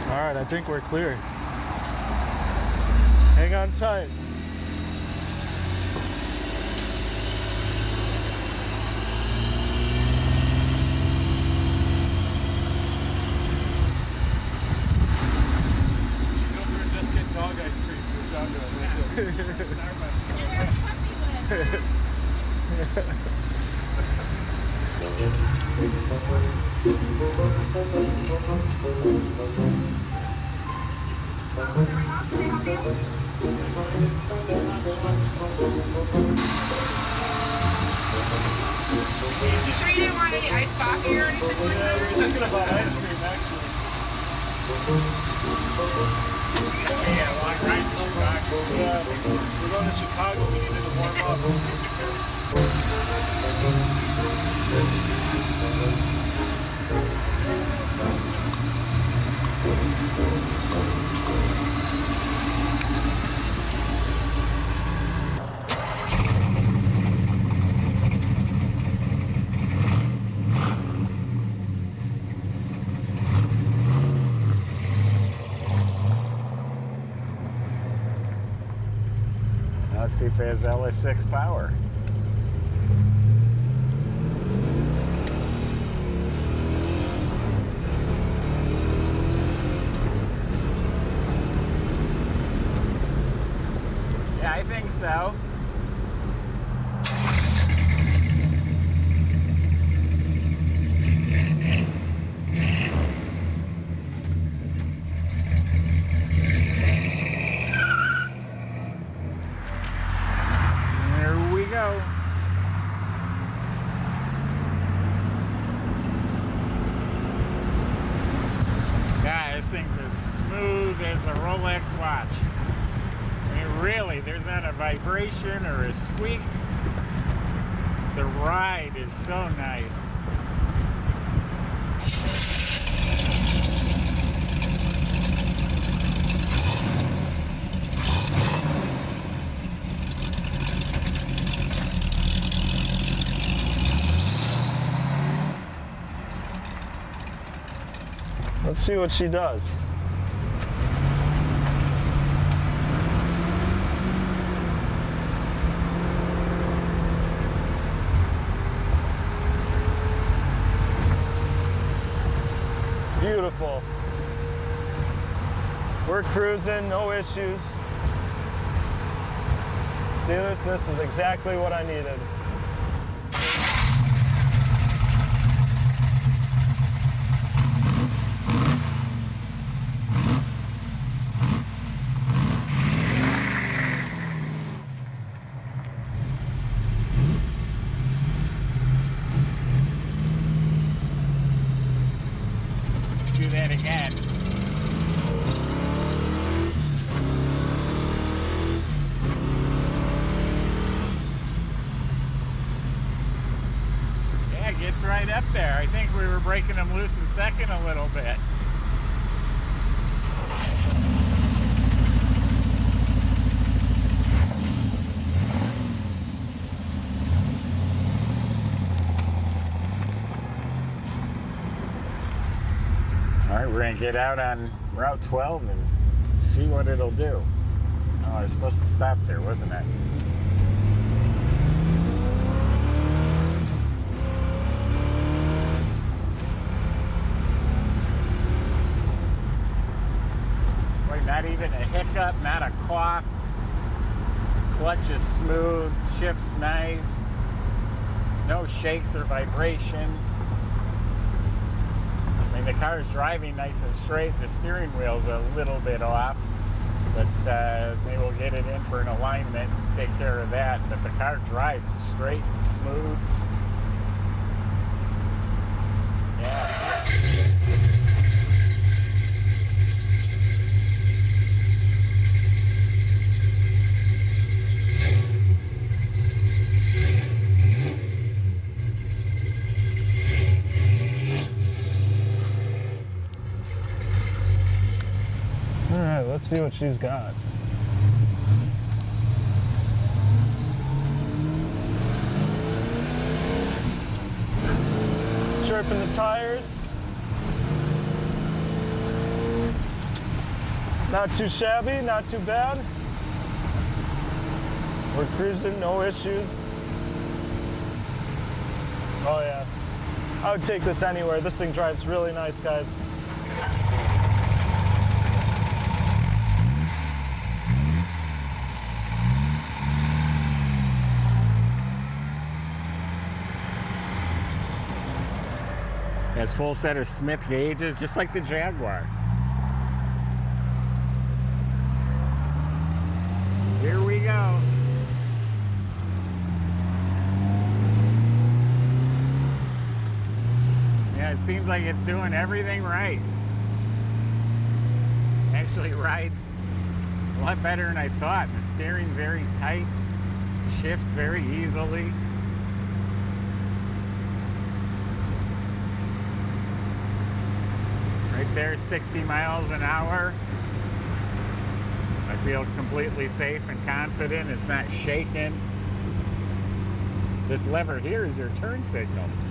All right, I think we're clear. Hang on tight. Dog ice cream for John doing You sure you didn't want any iced coffee or anything like that? Yeah, we were thinking about ice cream actually. Yeah, long ride to Chicago. Yeah, we're going to Chicago. We needed to warm up. Let's see if it has LS6 power. Yeah, I think so. This thing's as smooth as a Rolex watch. I mean, really, there's not a vibration or a squeak. The ride is so nice. Let's see what she does. Beautiful. We're cruising, no issues. See this? This is exactly what I needed. Do that again. Yeah, it gets right up there. I think we were breaking them loose in second a little bit. All right, we're gonna get out on Route 12 and see what it'll do. Oh, I was supposed to stop there, wasn't I? Wait, not even a hiccup, not a cough. Clutch is smooth, shift's nice. No shakes or vibration. I mean, the car's driving nice and straight. The steering wheel's a little bit off, but maybe we'll get it in for an alignment and take care of that. But the car drives straight and smooth. Yeah. All right, let's see what she's got. Chirping the tires. Not too shabby, not too bad. We're cruising, no issues. Oh yeah. I would take this anywhere. This thing drives really nice, guys. Has full set of Smith gauges, just like the Jaguar. Here we go. Yeah, it seems like it's doing everything right. Actually rides a lot better than I thought. The steering's very tight, shifts very easily. Right there, 60 miles an hour. I feel completely safe and confident. It's not shaking. This lever here is your turn signals.